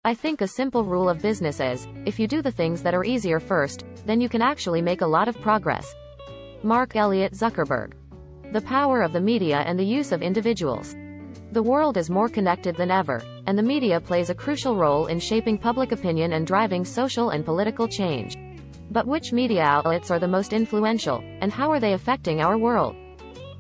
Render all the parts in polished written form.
I think a simple rule of business is, if you do the things that are easier first, then you can actually make a lot of progress. Mark Elliott Zuckerberg. The power of the media and the use of individuals. The world is more connected than ever, and the media plays a crucial role in shaping public opinion and driving social and political change. But which media outlets are the most influential, and how are they affecting our world?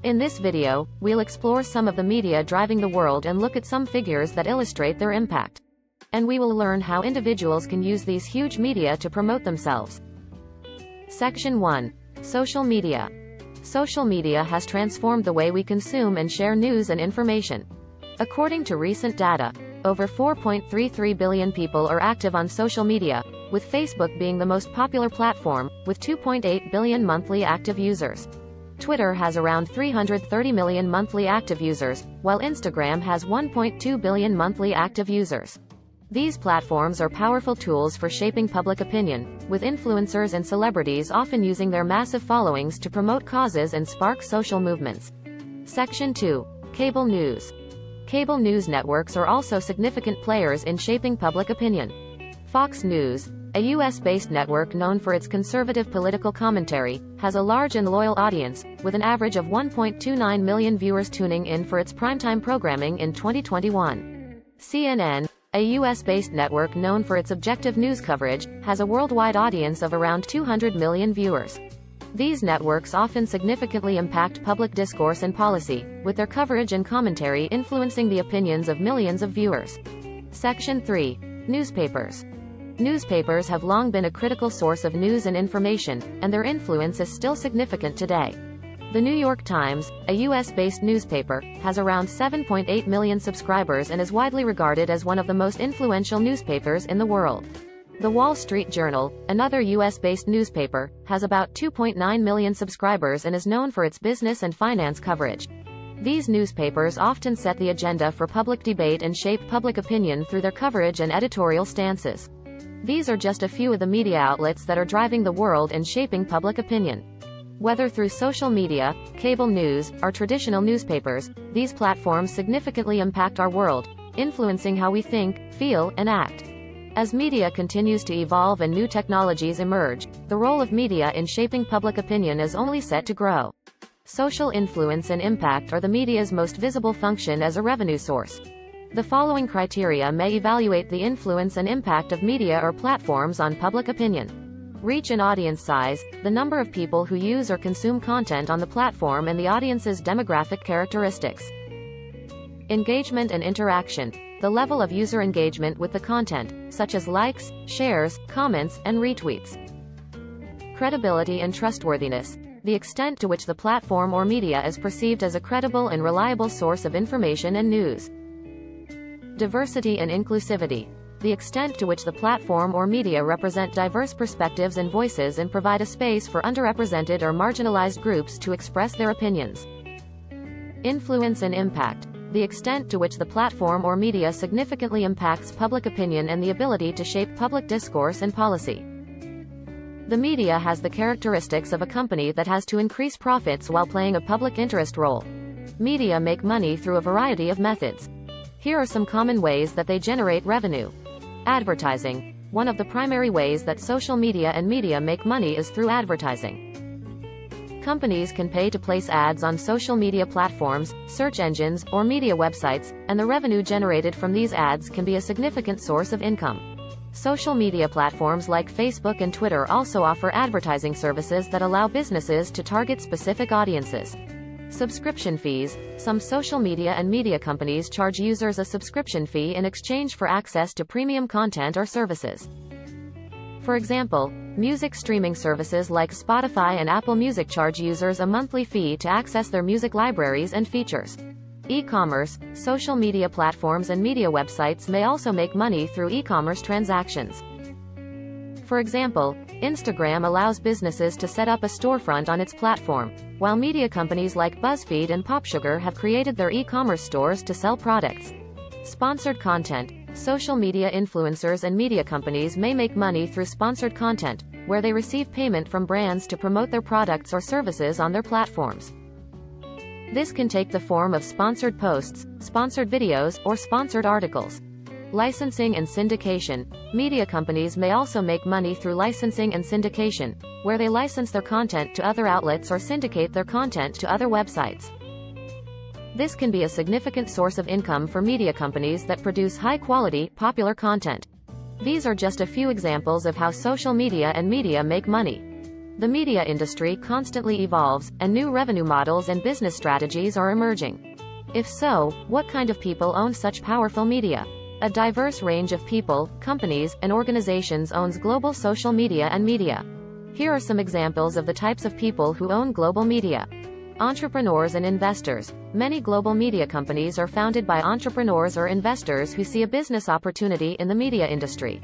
In this video, we'll explore some of the media driving the world and look at some figures that illustrate their impact. And we will learn how individuals can use these huge media to promote themselves. Section 1. Social media. Social media has transformed the way we consume and share news and information. According to recent data, over 4.33 billion people are active on social media, with Facebook being the most popular platform, with 2.8 billion monthly active users. Twitter has around 330 million monthly active users, while Instagram has 1.2 billion monthly active users. These platforms are powerful tools for shaping public opinion, with influencers and celebrities often using their massive followings to promote causes and spark social movements. Section 2. Cable news. Cable news networks are also significant players in shaping public opinion. Fox News, a US-based network known for its conservative political commentary, has a large and loyal audience, with an average of 1.29 million viewers tuning in for its primetime programming in 2021. CNN, a US-based network known for its objective news coverage, has a worldwide audience of around 200 million viewers. These networks often significantly impact public discourse and policy, with their coverage and commentary influencing the opinions of millions of viewers. Section 3. Newspapers. Newspapers have long been a critical source of news and information, and their influence is still significant today. The New York Times, a US-based newspaper, has around 7.8 million subscribers and is widely regarded as one of the most influential newspapers in the world. The Wall Street Journal, another US-based newspaper, has about 2.9 million subscribers and is known for its business and finance coverage. These newspapers often set the agenda for public debate and shape public opinion through their coverage and editorial stances. These are just a few of the media outlets that are driving the world and shaping public opinion. Whether through social media, cable news, or traditional newspapers, these platforms significantly impact our world, influencing how we think, feel, and act. As media continues to evolve and new technologies emerge, the role of media in shaping public opinion is only set to grow. Social influence and impact are the media's most visible function as a revenue source. The following criteria may evaluate the influence and impact of media or platforms on public opinion. Reach and audience size, the number of people who use or consume content on the platform and the audience's demographic characteristics. Engagement and interaction, the level of user engagement with the content, such as likes, shares, comments, and retweets. Credibility and trustworthiness, the extent to which the platform or media is perceived as a credible and reliable source of information and news. Diversity and inclusivity, the extent to which the platform or media represent diverse perspectives and voices and provide a space for underrepresented or marginalized groups to express their opinions. Influence and impact, the extent to which the platform or media significantly impacts public opinion and the ability to shape public discourse and policy. The media has the characteristics of a company that has to increase profits while playing a public interest role. Media make money through a variety of methods. Here are some common ways that they generate revenue. Advertising. One of the primary ways that social media and media make money is through advertising. Companies can pay to place ads on social media platforms, search engines, or media websites, and the revenue generated from these ads can be a significant source of income. Social media platforms like Facebook and Twitter also offer advertising services that allow businesses to target specific audiences. Subscription fees. Some social media and media companies charge users a subscription fee in exchange for access to premium content or services. For example, music streaming services like Spotify and Apple Music charge users a monthly fee to access their music libraries and features. E-commerce. Social media platforms and media websites may also make money through e-commerce transactions. For example, Instagram allows businesses to set up a storefront on its platform, while media companies like BuzzFeed and PopSugar have created their e-commerce stores to sell products. Sponsored content. Social media influencers and media companies may make money through sponsored content, where they receive payment from brands to promote their products or services on their platforms. This can take the form of sponsored posts, sponsored videos, or sponsored articles. Licensing and syndication. Media companies may also make money through licensing and syndication, where they license their content to other outlets or syndicate their content to other websites. This can be a significant source of income for media companies that produce high-quality, popular content. These are just a few examples of how social media and media make money. The media industry constantly evolves, and new revenue models and business strategies are emerging. If so, what kind of people own such powerful media? A diverse range of people, companies, and organizations owns global social media and media. Here are some examples of the types of people who own global media. Entrepreneurs and investors. Many global media companies are founded by entrepreneurs or investors who see a business opportunity in the media industry.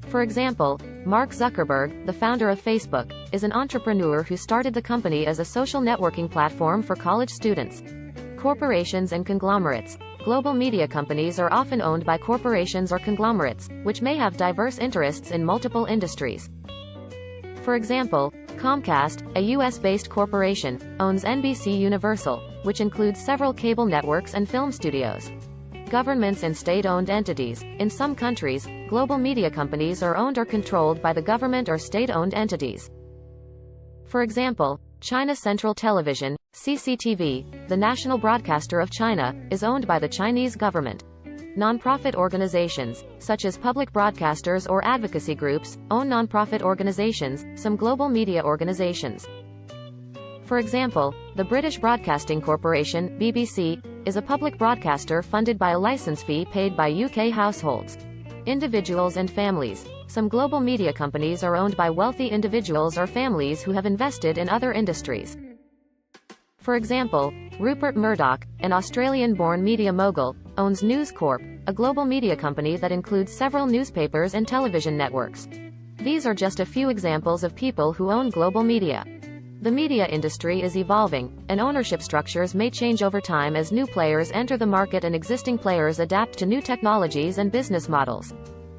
For example, Mark Zuckerberg, the founder of Facebook, is an entrepreneur who started the company as a social networking platform for college students. Corporations and conglomerates. Global media companies are often owned by corporations or conglomerates, which may have diverse interests in multiple industries. For example, Comcast, a US-based corporation, owns NBC Universal, which includes several cable networks and film studios. Governments and state-owned entities. In some countries, global media companies are owned or controlled by the government or state-owned entities. For example, China Central Television, CCTV, the national broadcaster of China, is owned by the Chinese government. Nonprofit organizations, such as public broadcasters or advocacy groups, own nonprofit organizations, some global media organizations. For example, the British Broadcasting Corporation, BBC, is a public broadcaster funded by a license fee paid by UK households. Individuals and families. Some global media companies are owned by wealthy individuals or families who have invested in other industries. For example, Rupert Murdoch, an Australian-born media mogul, owns News Corp, a global media company that includes several newspapers and television networks. These are just a few examples of people who own global media. The media industry is evolving, and ownership structures may change over time as new players enter the market and existing players adapt to new technologies and business models.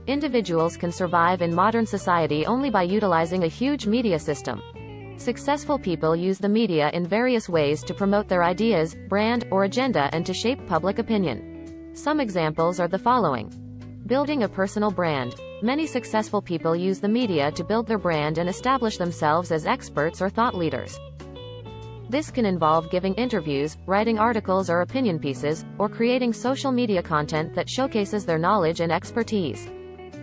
Individuals can survive in modern society only by utilizing a huge media system. Successful people use the media in various ways to promote their ideas, brand, or agenda and to shape public opinion. Some examples are the following. Building a personal brand. Many successful people use the media to build their brand and establish themselves as experts or thought leaders. This can involve giving interviews, writing articles or opinion pieces, or creating social media content that showcases their knowledge and expertise.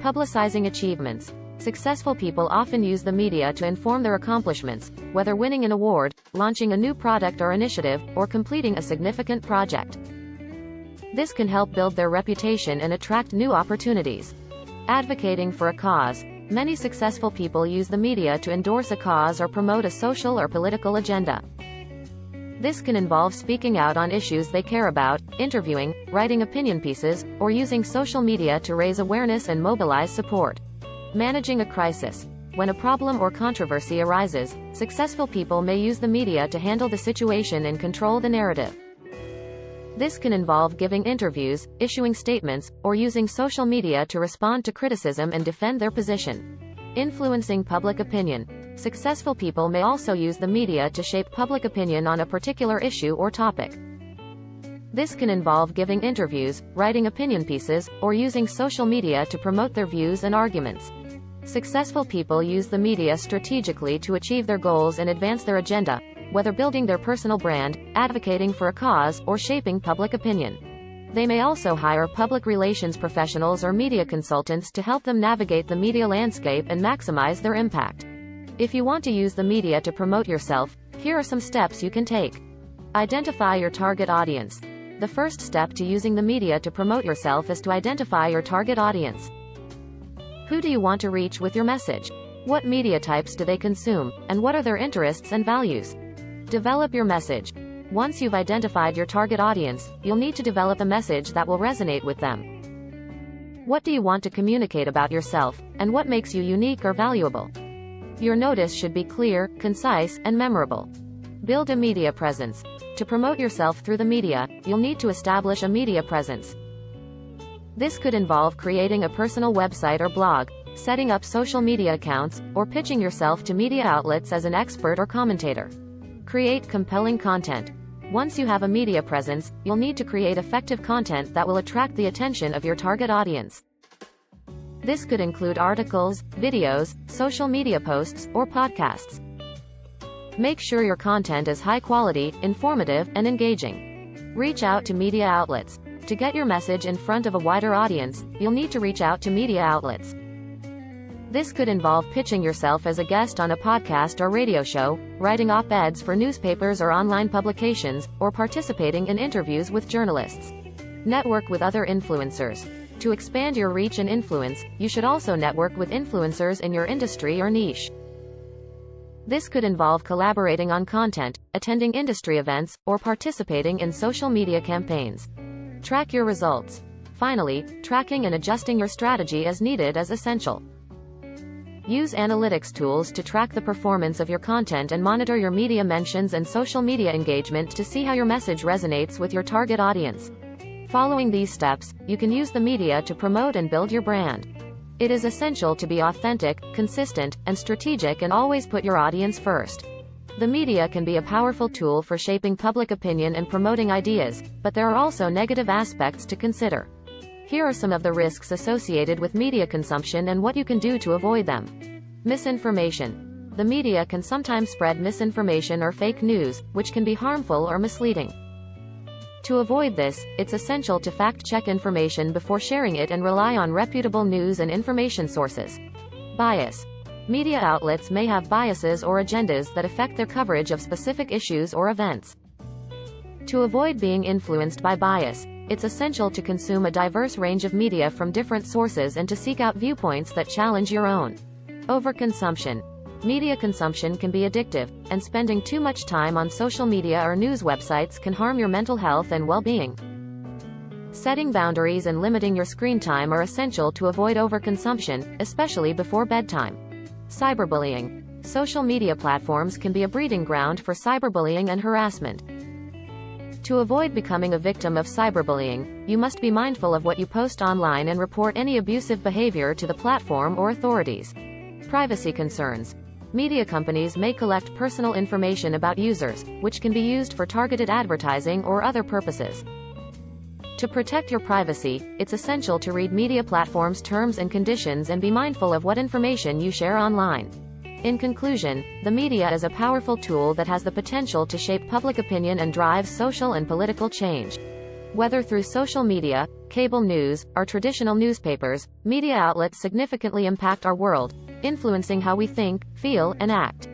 Publicizing achievements. Successful people often use the media to inform their accomplishments, whether winning an award, launching a new product or initiative, or completing a significant project. This can help build their reputation and attract new opportunities. Advocating for a cause. Many successful people use the media to endorse a cause or promote a social or political agenda. This can involve speaking out on issues they care about, interviewing, writing opinion pieces, or using social media to raise awareness and mobilize support. Managing a crisis. When a problem or controversy arises, successful people may use the media to handle the situation and control the narrative. This can involve giving interviews, issuing statements, or using social media to respond to criticism and defend their position. Influencing public opinion. Successful people may also use the media to shape public opinion on a particular issue or topic. This can involve giving interviews, writing opinion pieces, or using social media to promote their views and arguments. Successful people use the media strategically to achieve their goals and advance their agenda, whether building their personal brand, advocating for a cause, or shaping public opinion. They may also hire public relations professionals or media consultants to help them navigate the media landscape and maximize their impact. If you want to use the media to promote yourself, here are some steps you can take. Identify your target audience. The first step to using the media to promote yourself is to identify your target audience. Who do you want to reach with your message? What media types do they consume, and what are their interests and values? Develop your message. Once you've identified your target audience, you'll need to develop a message that will resonate with them. What do you want to communicate about yourself, and what makes you unique or valuable? Your notice should be clear, concise, and memorable. Build a media presence. To promote yourself through the media, you'll need to establish a media presence. This could involve creating a personal website or blog, setting up social media accounts, or pitching yourself to media outlets as an expert or commentator. Create compelling content. Once you have a media presence, you'll need to create effective content that will attract the attention of your target audience. This could include articles, videos, social media posts, or podcasts. Make sure your content is high quality, informative, and engaging. Reach out to media outlets. To get your message in front of a wider audience, you'll need to reach out to media outlets. This could involve pitching yourself as a guest on a podcast or radio show, writing op-eds for newspapers or online publications, or participating in interviews with journalists. Network with other influencers. To expand your reach and influence, you should also network with influencers in your industry or niche. This could involve collaborating on content, attending industry events, or participating in social media campaigns. Track your results. Finally, tracking and adjusting your strategy as needed is essential. Use analytics tools to track the performance of your content and monitor your media mentions and social media engagement to see how your message resonates with your target audience. Following these steps, you can use the media to promote and build your brand. It is essential to be authentic, consistent, and strategic and always put your audience first. The media can be a powerful tool for shaping public opinion and promoting ideas, but there are also negative aspects to consider. Here are some of the risks associated with media consumption and what you can do to avoid them. Misinformation. The media can sometimes spread misinformation or fake news, which can be harmful or misleading. To avoid this, it's essential to fact-check information before sharing it and rely on reputable news and information sources. Bias. Media outlets may have biases or agendas that affect their coverage of specific issues or events. To avoid being influenced by bias, it's essential to consume a diverse range of media from different sources and to seek out viewpoints that challenge your own. Overconsumption. Media consumption can be addictive, and spending too much time on social media or news websites can harm your mental health and well-being. Setting boundaries and limiting your screen time are essential to avoid overconsumption, especially before bedtime. Cyberbullying. Social media platforms can be a breeding ground for cyberbullying and harassment. To avoid becoming a victim of cyberbullying, you must be mindful of what you post online and report any abusive behavior to the platform or authorities. Privacy concerns. Media companies may collect personal information about users, which can be used for targeted advertising or other purposes. To protect your privacy, it's essential to read media platforms' terms and conditions and be mindful of what information you share online. In conclusion, the media is a powerful tool that has the potential to shape public opinion and drive social and political change. Whether through social media, cable news, or traditional newspapers, media outlets significantly impact our world, influencing how we think, feel, and act.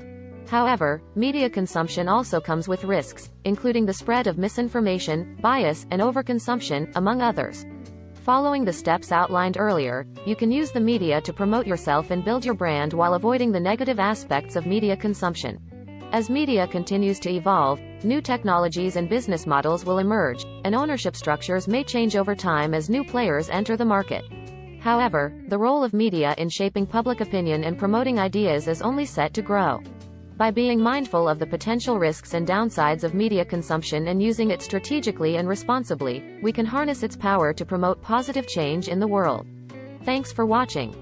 However, media consumption also comes with risks, including the spread of misinformation, bias, and overconsumption, among others. Following the steps outlined earlier, you can use the media to promote yourself and build your brand while avoiding the negative aspects of media consumption. As media continues to evolve, new technologies and business models will emerge, and ownership structures may change over time as new players enter the market. However, the role of media in shaping public opinion and promoting ideas is only set to grow. By being mindful of the potential risks and downsides of media consumption and using it strategically and responsibly, we can harness its power to promote positive change in the world. Thanks for watching.